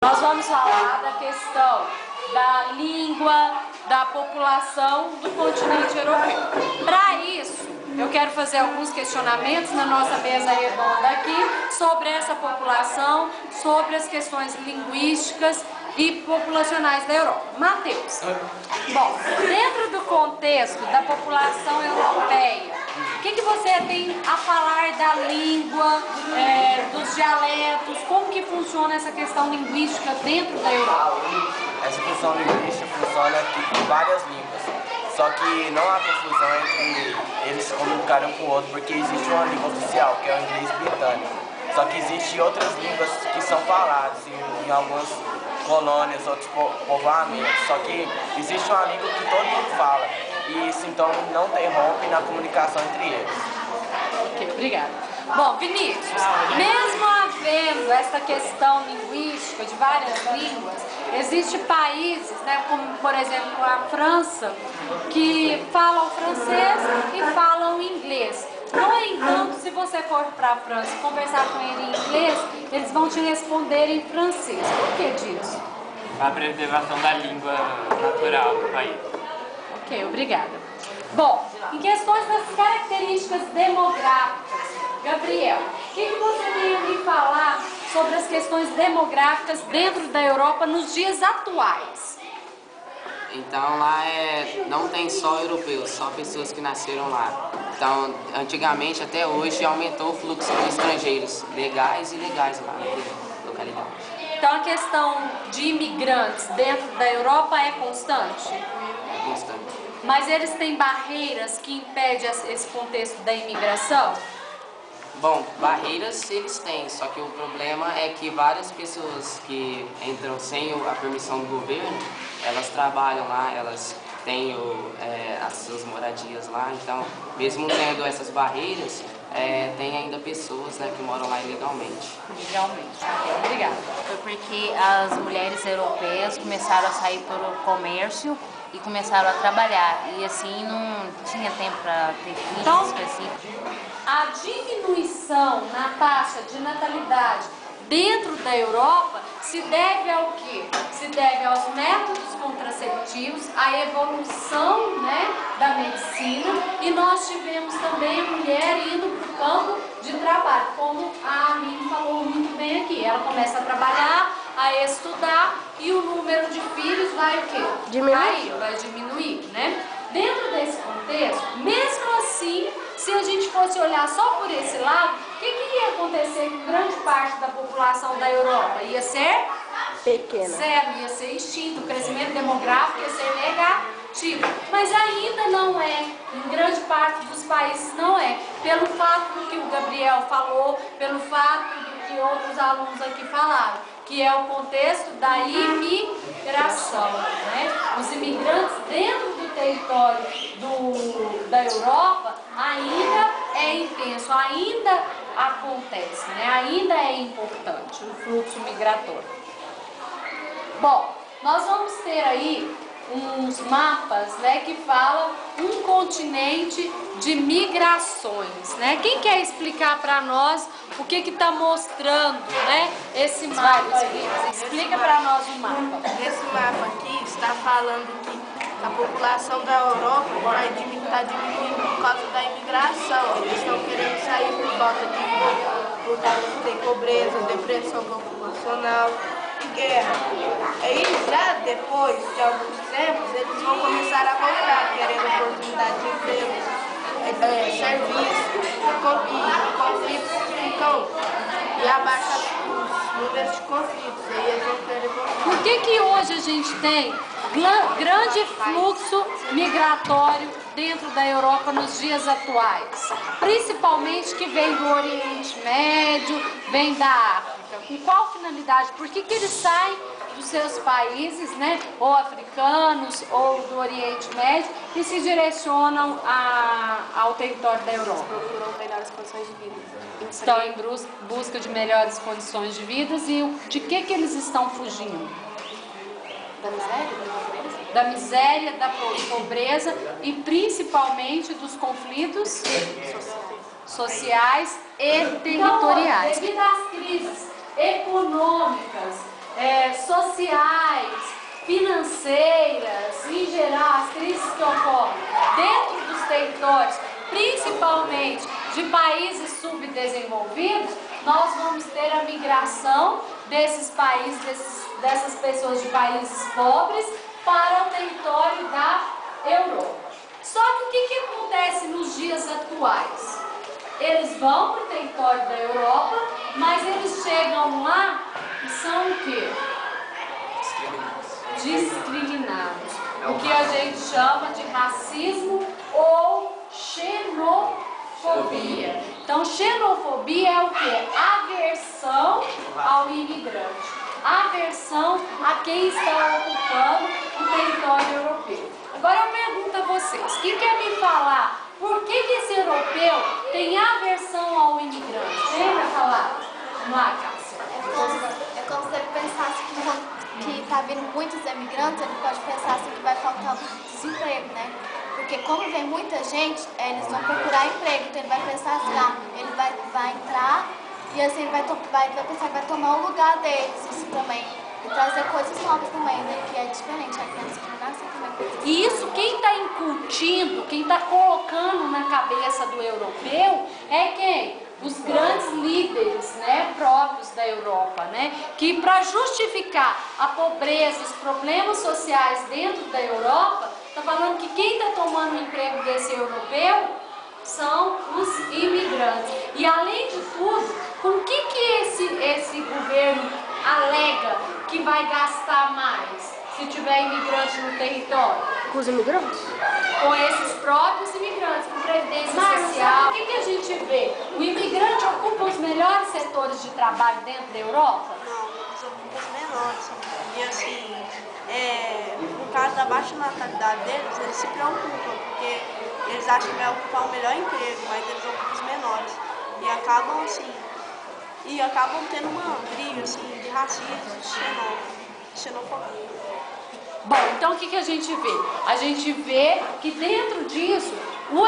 Nós vamos falar da questão da língua, da população do continente europeu. Para isso, eu quero fazer alguns questionamentos na nossa mesa redonda aqui sobre essa população, sobre as questões linguísticas e populacionais da Europa. Matheus, bom, dentro do contexto da população europeia, o que você tem a falar da língua, dos dialetos, como que funciona essa questão linguística dentro da Europa? Essa questão linguística funciona aqui com várias línguas, só que não há confusão entre eles se comunicarem um com o outro, porque existe uma língua oficial, que é o inglês britânico, só que existem outras línguas que são faladas em algumas colônias, outros povoamentos, só que existe uma língua que todo mundo fala, e isso então não interrompe na comunicação entre eles. Ok, obrigada. Bom, Vinícius, mesmo havendo essa questão linguística de várias línguas, existem países, né, como por exemplo a França, que falam francês e falam inglês. No entanto, se você for para a França e conversar com ele em inglês, eles vão te responder em francês. Por que disso? A preservação da língua natural do país. Ok, obrigada. Bom, em questões das características demográficas, Gabriel, o que você tem a me falar sobre as questões demográficas dentro da Europa nos dias atuais? Então lá não tem só europeus, só pessoas que nasceram lá. Então, antigamente até hoje aumentou o fluxo de estrangeiros, legais e ilegais lá na localidade. Então a questão de imigrantes dentro da Europa é constante? É constante. Mas eles têm barreiras que impedem esse contexto da imigração? Bom, barreiras eles têm, só que o problema é que várias pessoas que entram sem a permissão do governo, elas trabalham lá, elas têm as suas moradias lá, então mesmo tendo essas barreiras, tem ainda pessoas, né, que moram lá ilegalmente. Legalmente. Obrigada. Foi porque as mulheres europeias começaram a sair pelo comércio e começaram a trabalhar, e assim não tinha tempo para ter filhos Então, específicos. A diminuição na taxa de natalidade dentro da Europa se deve ao quê? Se deve aos métodos contraceptivos, à evolução, né, da medicina, e nós tivemos também a mulher indo para o campo de trabalho, como a Aline falou muito bem aqui. Ela começa a trabalhar, a estudar, e o número de filhos vai o quê? Diminuir. Vai diminuir, né? Dentro desse contexto, mesmo assim, se a gente fosse olhar só por esse lado, o que ia acontecer com grande parte da população da Europa? Ia ser Pequena. zero, ia ser extinto, o crescimento demográfico ia ser negativo. Mas ainda não é, em grande parte dos países não é. Pelo fato do que o Gabriel falou, pelo fato do que outros alunos aqui falaram, que é o contexto da imigração, né? Os imigrantes dentro do território da Europa ainda é intenso, ainda acontece, né? Ainda é importante o fluxo migratório. Bom, nós vamos ter aí uns mapas, né, que falam um continente de migrações, né? Quem quer explicar para nós o que está mostrando, né, esse mapa aí? Explica para nós o mapa. Esse mapa aqui está falando que a população da Europa está diminuindo por causa da imigração. Eles estão querendo sair por causa de ter pobreza, depressão populacional e guerra. Aí já depois de alguns tempos eles vão começar a voltar, querendo oportunidade de emprego, serviço e conflitos ficam e abaixa os números de conflitos. Aí eles vão querer voltar. Por que hoje a gente tem grande fluxo migratório dentro da Europa nos dias atuais? Principalmente que vem do Oriente Médio, vem da África. Com qual finalidade? Por que eles saem dos seus países, né, ou africanos ou do Oriente Médio, e se direcionam ao território da Europa? Procuram melhores condições de vida. Estão em busca de melhores condições de vida, e de que eles estão fugindo? Da miséria, da pobreza? Da miséria, da pobreza e principalmente dos conflitos sociais e territoriais. Então, devido às crises econômicas, sociais, financeiras, em geral, as crises que ocorrem dentro dos territórios, principalmente de países subdesenvolvidos, nós vamos ter a migração desses países, dessas pessoas de países pobres para o território da Europa. Só que o que acontece nos dias atuais? Eles vão para o território da Europa, mas eles chegam lá e são o quê? Discriminados. O que a gente chama de racismo ou xenofobia. Então, xenofobia é o quê? Aversão ao imigrante. Aversão a quem está ocupando o território europeu. Agora eu pergunto a vocês, quem quer me falar por que esse europeu tem aversão ao imigrante? Quem vai falar? Vamos lá, Cássia. É como se ele pensasse que está vindo muitos imigrantes, ele pode pensar assim que vai faltar desemprego, né? Porque como vem muita gente, eles vão procurar emprego, então ele vai pensar assim, ele vai entrar e assim ele vai pensar que vai tomar o lugar deles, isso também. E trazer coisas novas também, né? Que é diferente, a discriminação também. E isso, quem está incutindo, quem está colocando na cabeça do europeu é quem? Os grandes líderes, né, próprios da Europa, né? Que para justificar a pobreza, os problemas sociais dentro da Europa, está falando que quem está tomando o emprego desse europeu são os imigrantes. E além de tudo, com o que esse governo alega que vai gastar mais se tiver imigrante no território? Com os imigrantes? Com esses próprios imigrantes, com previdência social. O que a gente vê? O imigrante ocupa os melhores setores de trabalho dentro da Europa? Não, eles ocupam os menores. E assim, no caso da baixa natalidade deles, eles se preocupam, porque eles acham que vai ocupar o melhor emprego, mas eles ocupam os menores. E acabam tendo uma briga assim, de racismo, xenofobia. Bom, então o que a gente vê? A gente vê que dentro disso o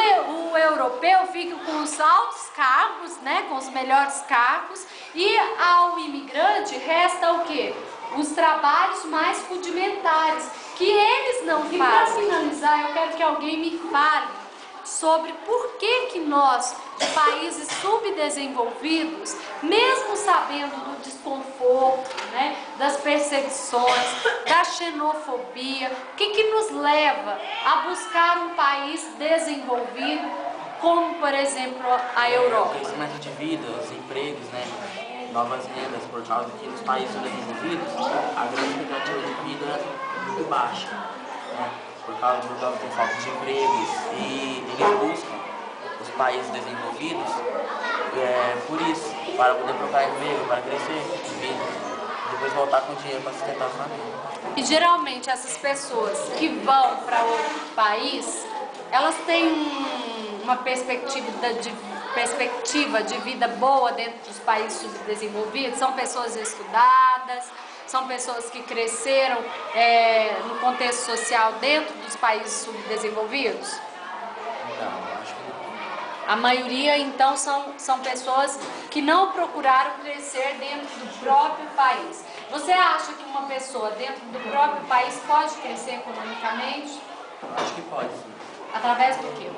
europeu fica com os altos cargos, né, com os melhores cargos, e ao imigrante resta o quê? Os trabalhos mais rudimentares, que eles não fazem. E para finalizar, eu quero que alguém me fale sobre por que nós, de países subdesenvolvidos, mesmo sabendo do desconforto, né, das perseguições, da xenofobia, o que nos leva a buscar um país desenvolvido, como, por exemplo, a Europa? O crescimento de vida, os empregos, né, novas rendas, por causa que nos países desenvolvidos a grande expectativa de vida é muito baixa, né, por causa tem falta de empregos, e eles buscam os países desenvolvidos por isso, para poder procurar emprego, para crescer de vida, depois voltar com dinheiro para sustentar a família. E geralmente essas pessoas que vão para outro país, elas têm uma perspectiva de vida boa dentro dos países subdesenvolvidos, são pessoas estudadas, são pessoas que cresceram no contexto social dentro dos países subdesenvolvidos? Não, acho que não. A maioria, então, são pessoas que não procuraram crescer dentro do próprio país. Você acha que uma pessoa dentro do próprio país pode crescer economicamente? Acho que pode, sim. Através do quê?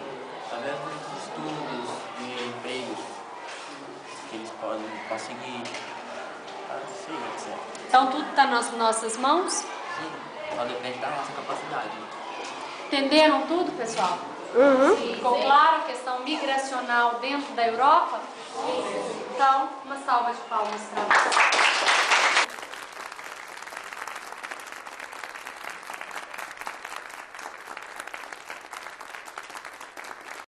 Através dos estudos, de empregos que eles podem conseguir. Sim, etc. Então tudo está nas nossas mãos? Sim, só depende da nossa capacidade. Entenderam tudo, pessoal? Ficou claro a questão migracional dentro da Europa? Então, uma salva de palmas para vocês.